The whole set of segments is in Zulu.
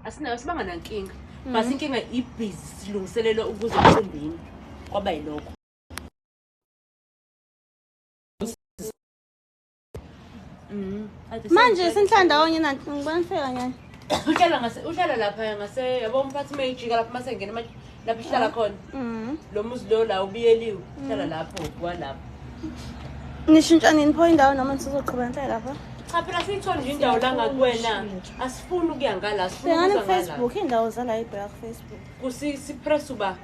Asibanga nankinga. Base inkinga ibhizi silungiselela ukuze emcimbini. Kwaba yilokho. Manje sinhlanda onye nanti ngibona fika nyani. Uhlala lapha ngase yabo umphathi mayijika lapha masengena lapha ihlala khona. Lo muzi lo la ubiyeliwe. Uhlala lapho kwalapha. Nishintsha nini pho indawo noma sizoqhubeka lapha? Cha phela siyithola nje indawo la ngakuwena. Asifuni ukuya ngala, sifuna ukuza ngala. Facebook indawo zala ibheka ku Facebook. Kusipress uba.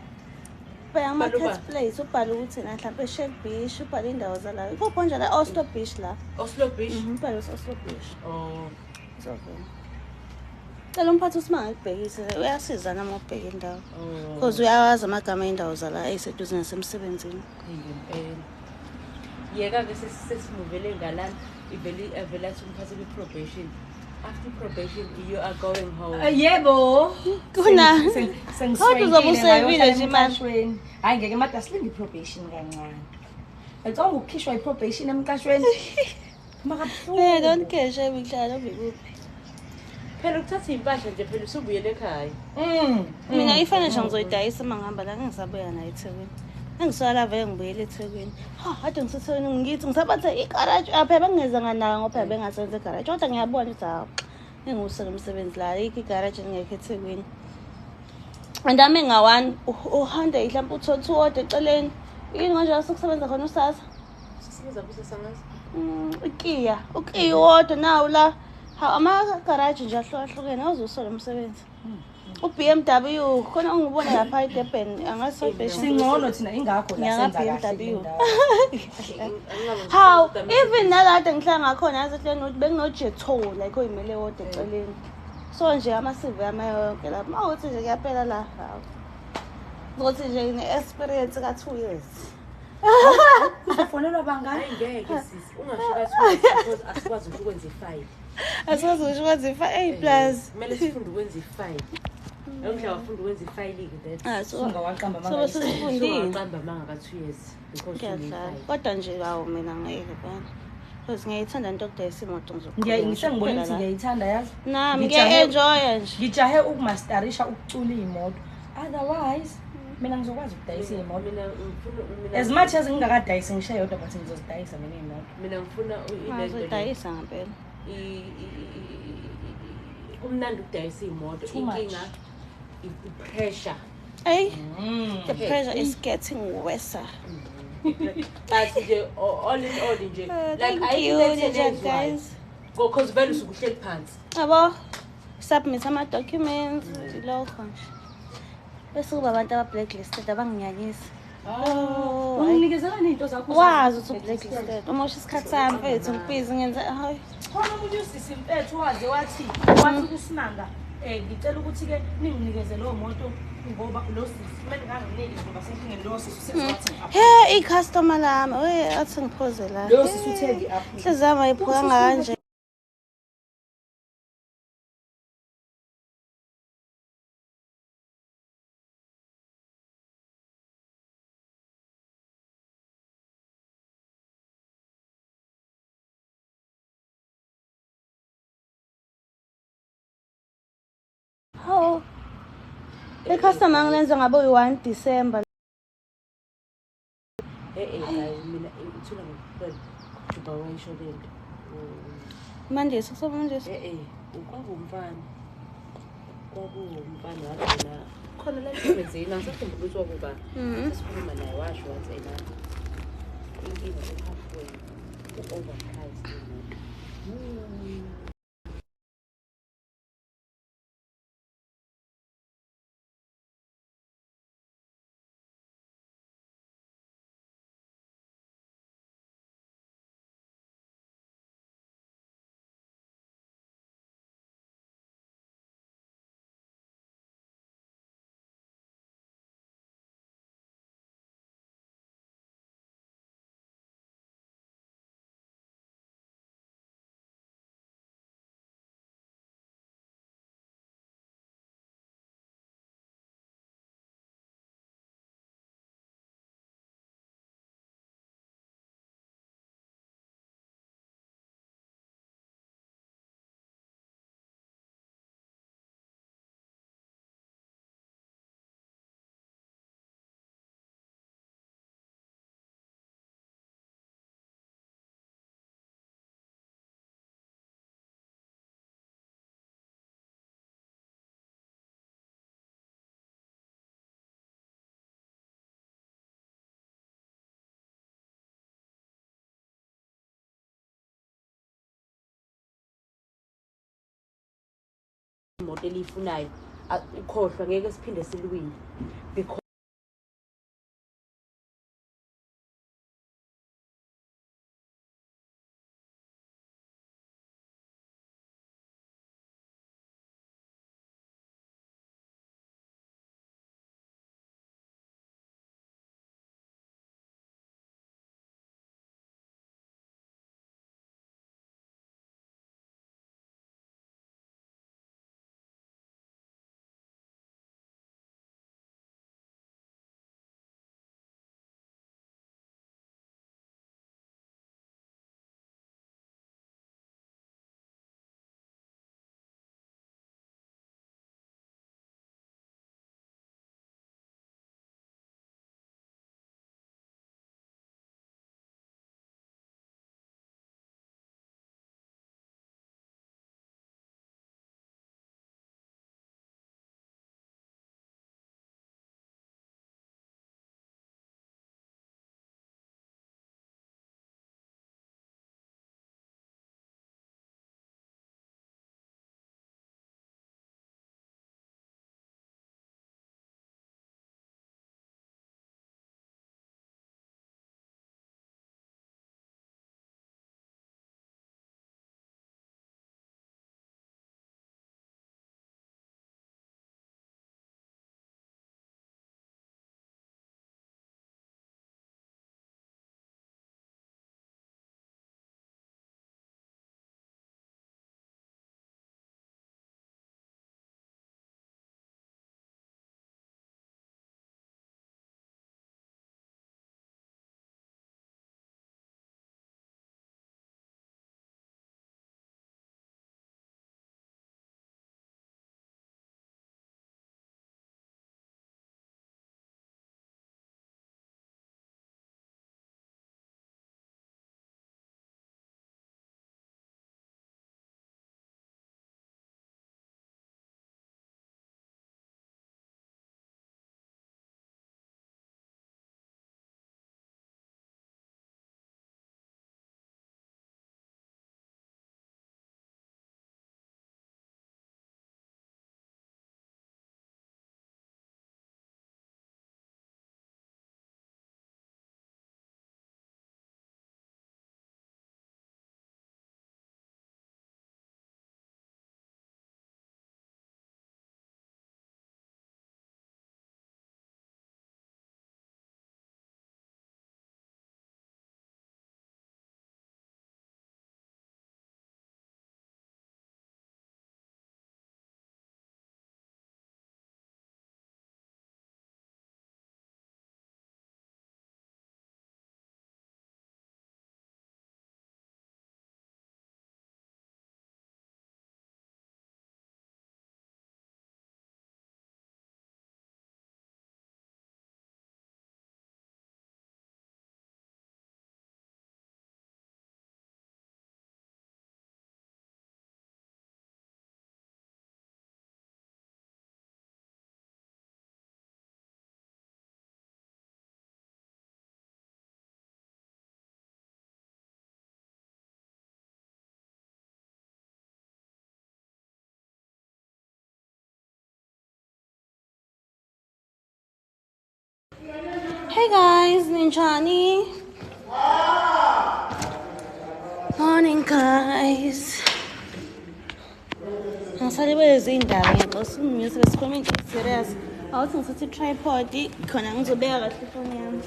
Bheka marketplace ubhale ukuthi na mhlawumbe Shell Beach ubhale indawo zala. Kupho nje la Oslo Beach la. Oslo Beach. Ubhale Oslo Beach. Oh. So cela umphathi uSimanga ekubhekise uyasiza nami ukubheka indawo. Because uyawazi amagama endawo zala eseduze nasemsebenzini. Ngempela. Yeka ke sesimuvele ngalana ivela umphathi kwi-probation. After probation you are going home. Yebo. Kuna. Kodwa uzobusevile nje manje. Hayi ngeke manje asilinde i-probation kancane. Ecanga ukukhishwa i-probation emqashweni. Makabuhlungu. Don't care she bihlala obekuphi. Phela ukuthatha impahla nje phela usubuyele ekhaya. Mina ifurniture ngizoyidayisa mangihamba la ngisabuya nayo eThekwini. Angisala vele ngibuyele eThekwini. Ade ngiseThekwini ngithi ngisabathe igarage apha bengezanga nayo ngoba bengasenze igarage. Kodwa ngiyabona ukuthi hawo engusele umsebenzi la igarage ngeke eThekwini. Andame nga1 uhanda mhlawumbe utho 2 order eceleni. Yini manje asikusebenza khona usasa? Sisebenza kusasa ngazi. Ukiya wodwa nawo la. Ama-garage nje ahlukahlukene awuzusola umsebenzi. U-BMW khona ungibona lapha eDurban angasobhesha. Singcono thina ingakho la senza BMW. How even nalade ngihlala ngakhona yasehleni ukuthi benginojetho like oyimele wodwa eceleni. So nje ama-CV amayonke lapha. Mawuthi nje kuyaphela la. Ukuthi nje ne-experience ka2 years. Ufonelwa bangani? Ngeke sisi ungashika because asikwazi ukwenza ifile. Asikwazi ukwenza ifile plus. Kumele sifunde ukwenza ifile. Awudla wafunda ukwenza ifile ke so ungawaqamba manga. So sifundile. Ungaqamba manga ka2 years because kodwa nje awu mina ngeke bani. Because ngiyayithanda into okudayisa imoto ngizokubona. Ngiyayibona ukuthi ngiyayithanda yazi. Nami ngiyaenjoy nje. Ngijahe ukumasterisha ukucula imoto. Otherwise mina ngizokwazi ukudayisa imoto. As much as ngingakadayisi ngisho yodwa but ngizozidayisa mina imoto. Mina ngifuna ngizodayisa ngempela. Umnandi ukudayisa imoto inkinga i-pressure. The pressure is getting worse. But all in all nje like I guys because vele usukuhleli phansi. Yabo submit ama documents lokho nje. Bese kuba abantu aba blacklisted abanginyanyisa. Unginikezela izinto zakho. Wazi ukuthi blacklisted. Umosha isikhathi sami mfethu ngibhizi ngenza hayi. Khona umuntu usisi mfethu waze wathi kuSimanga ngicela ukuthi ke ninginikeze lo moto ngoba lo sisi kumele nganginike ngoba senkingeni lo sisi usezathi he i-customer lami athi ngiphoze la. Lo sisi uthenge apha. Hlezama iphuka kanje. Oh, the customer ngilenza ngabe uyi1 December. Mina ithula ngempela kujuba wayisho lento. Manje sokusoba manje. Kwakungumfana wazela khona la emsebenzini angisakhumbula ukuthi wakuba sesikhuluma naye washo wazela inkinga halfway u-overpriced. imoto eliyifunayo ukhohlwa ngeke siphinde siluwile because Hey guys, Ninjani. Morning guys. Ngisalibeza indaba ngiqosa umuse besikhuluma into serious. Awuthi ngithathe tripod khona ngizobeka kahle ifoni yami.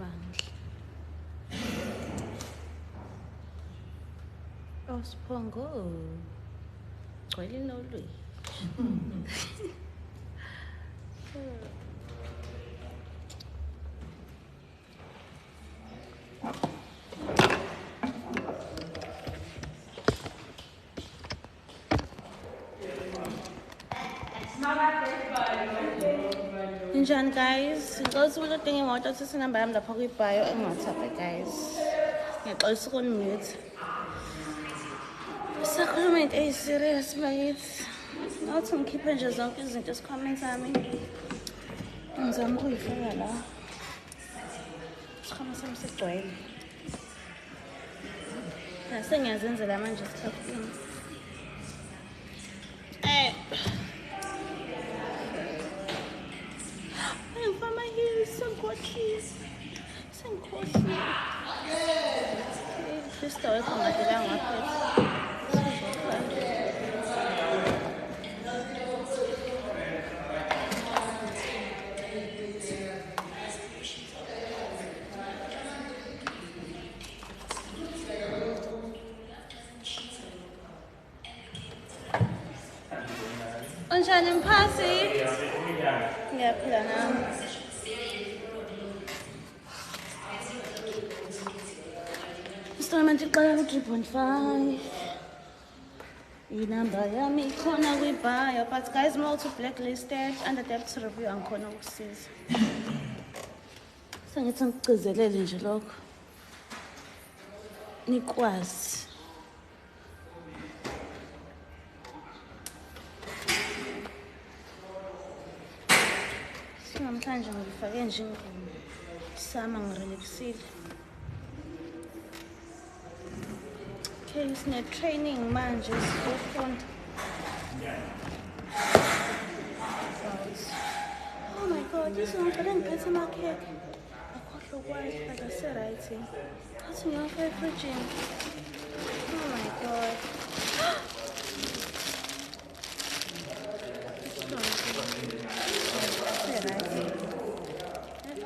olwandle. Osphongo. Gcwele nolwe. Njani guys? Ngicela ukuthi udinga imoto uthathe inamba yami lapha kwi-bio engi-WhatsApp guys. Ngiyaqolisa ukunimute. Sakhuluma into eyi-serious bakithi. Ngathi ngikhiphe nje zonke izinto esikhwameni sami. Ngizama ukuyifaka la. Isikhwama sami sigcwele. Sengiyazenzela manje esikhafini. Ngifama yini sengikhohlile. Sister wekho ngadela ngaphethe. Unjani mphasi? Ngiyaphila nami. Manje iqala ku-3.5. Inamba yami ikhona kwi-bio, but guys, multi blacklisted under debt review angikhona ukusiza. Sengithi ngigcizelele nje lokho. Nikwazi. Namhlanje ngifake nje ingoma. Sama ngirelaxile. Okay, sine-training manje sifunda. Oh my god, ngifake ngiphethe amakhekhe. Akhohlwa ukwazi but ase-right. Athi ngiyafaka efrijini. Oh my god.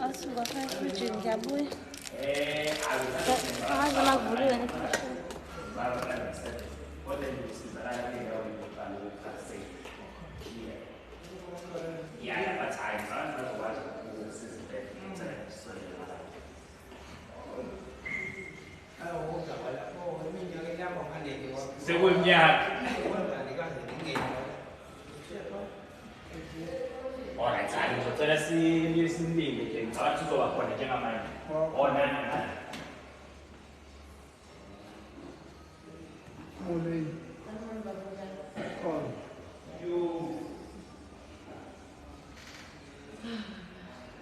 Athi ngiyafaka efrijini ngiyabuya. Angazi makuvuliwe nefrijini. Segurnya. Oh, nein, sagen wir, so dass sie in diesem Leben, aber zu so was von der Jängermann. Oh, nein.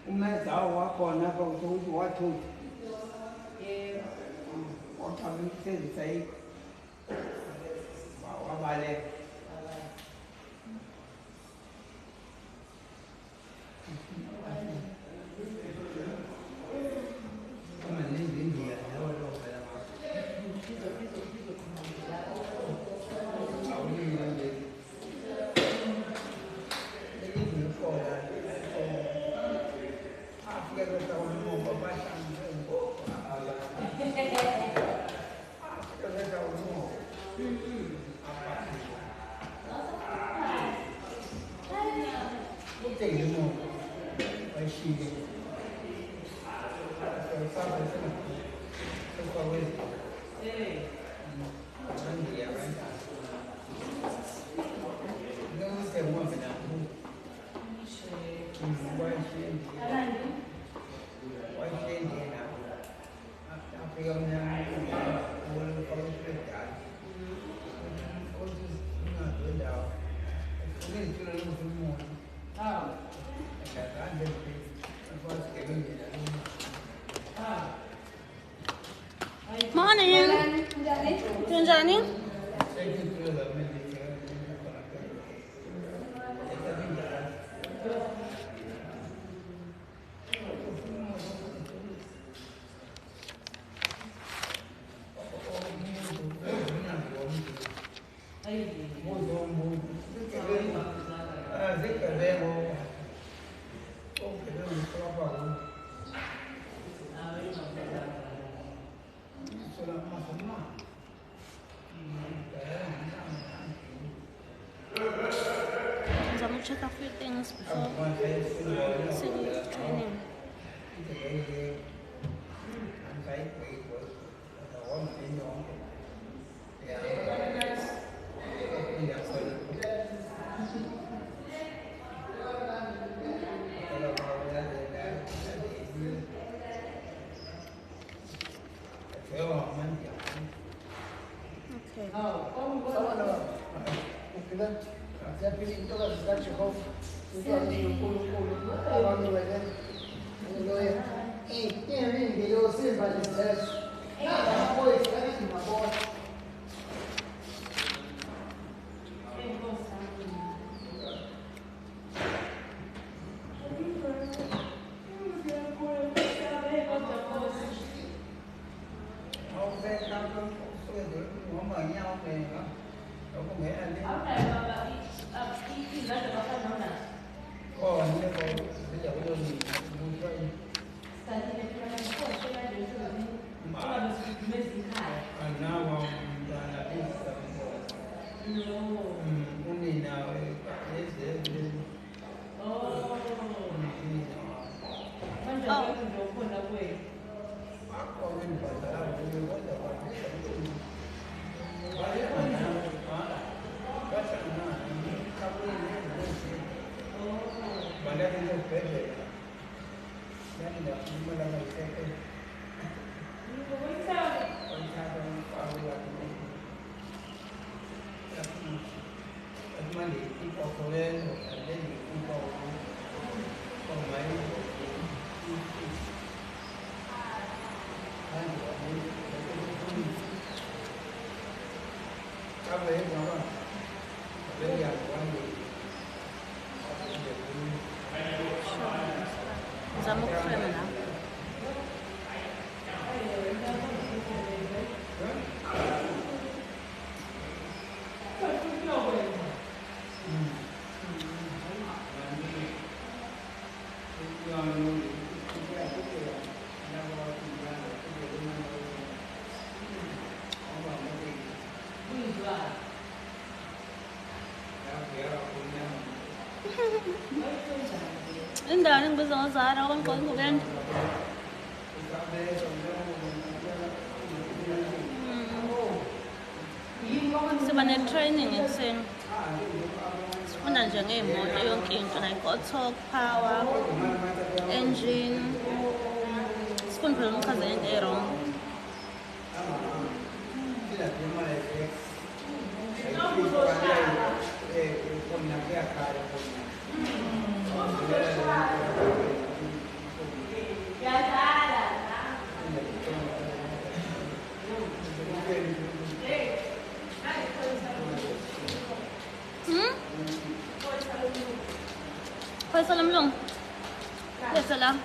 Hôm cháu quá còn nó còn chú quá chú có thằng cái gì thấy bảo qua bài lên mình lên đến gì đâu đâu phải là Morning. Tunjani? Zama ukuhlema la. Indah yang besar-besar orang kau bukan. Sebenarnya training ekseni. Sifunda nje ngeemoto yonke into like torque, power, engine. Sifunda phela umchaza into e-wrong. Salam long. Ya salam.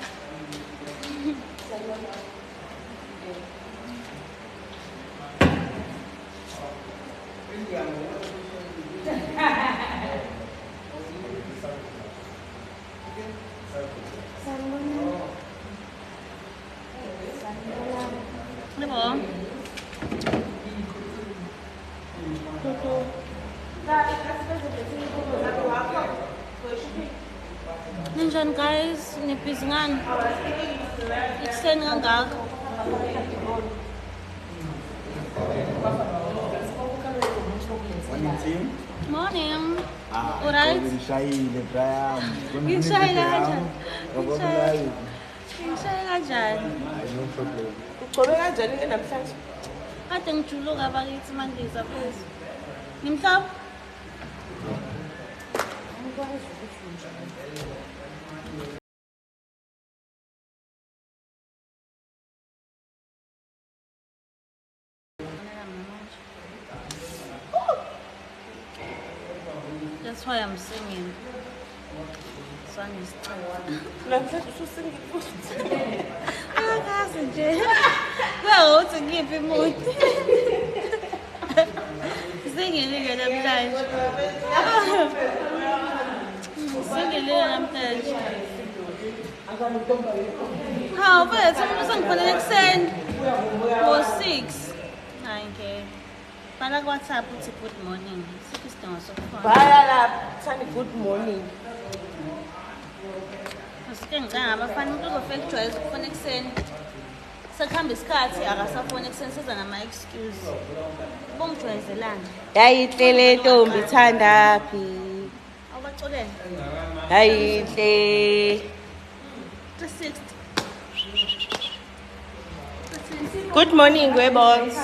Ini po. Ninjan guys, nipis ngan. Extend ngangak. Morning. Alright. Ngishayile Brian. Ngishayile kanjani? Ngishayile kanjani? No problem. Ugcobe kanjani ke namhlanje? Kade ngijuluka bakithi mandiza phezulu. Ngimhlaba. That's why I'm singing. Sun is Namhlanje ususingile futhi. akazi nje. Kuyakuthi ngiphi imoti. Singilike namhlanje. Singilike namhlanje. Hawu mfethu umuntu sengifonele ekuseni. Ngo-6. Hayi ngeke. Bhala ku-WhatsApp uthi good morning. Sikho isidingo sokufona. Baya lapha, Thandi good morning. Asike ngicanga abafana umuntu uzofika ejwayeza ukufona ekuseni. Sekuhamba isikhathi akasafoni ekuseni seza nama-excuse. Bongijwayezelana. Yayihle ntombi ithandaphi? Awubaxolele. Yayihle. 360. Good morning, Webons.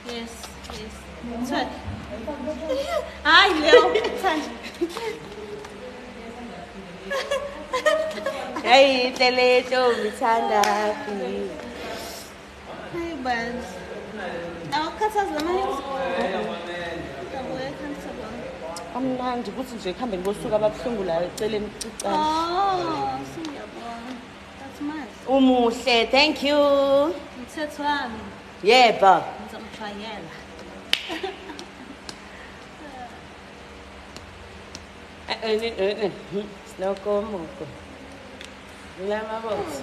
Yes, yes. Hayi Leo, Thandi. Hey, Teleto, Vitandaphi. Hey, Bans. Our cutters, the money. Amnandi ukuthi nje kuhambe ngosuku ababuhlungu la eceleni ucala. Oh, siyabona. That's nice. Umuhle, thank you. Mthetho wami. Yebo. Ngizomfayela. Sinoko moko. Lama box.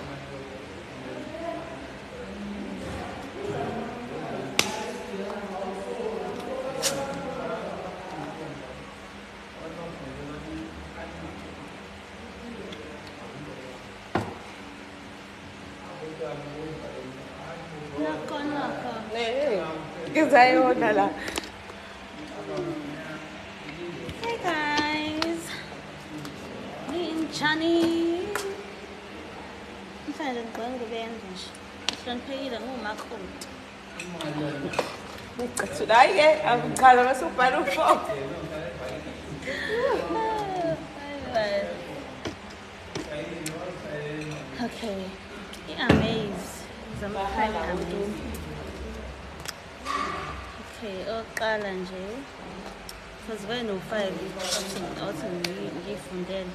Nako. Kizayona la. Hey guys. Me and Johnny. Mfana ngicela ukubenza nje. Sihloniphekile ngumakhulu. Ucathula ke angikhala bese ubhala u4. Okay. Amaze. Okay, oqala nje. Sazibe no5 othi ngifundele.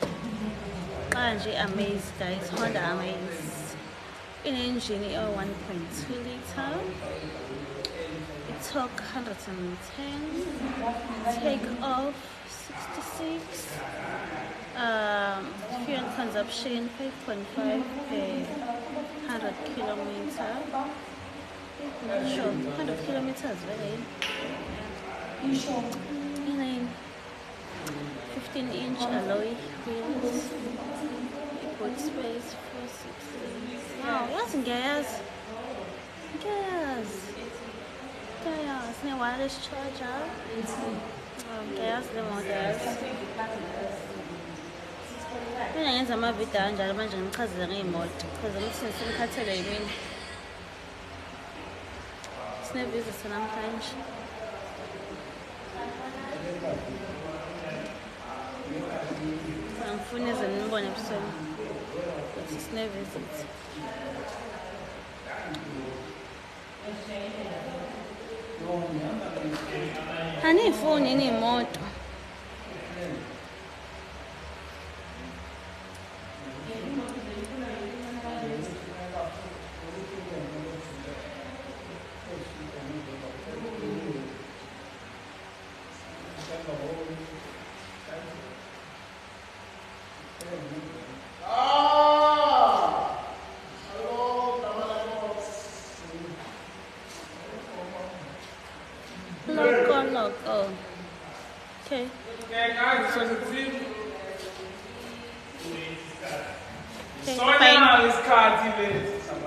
Qala nje Amaze guys, Honda Amaze. Ine-engine 1.2 liter. It took 110. Take off 66. Fuel consumption 5.5 per 100 kilometer. Not sure. 100 kilometers, really. You sure? 15-inch alloy wheels. Boot space 460. Wow, that's gas. No wireless charger. Gas, the gas. Mina ngenza amavidiyo kanjalo manje ngichazela ngeimoto because ngithi simkhathele yimini. Sinevisita namhlanje. Angifuni ize nibone ebusuku. Ukuthi sinevisita. Hanifuni ni imoto. Loco. Okay. Okay, bye.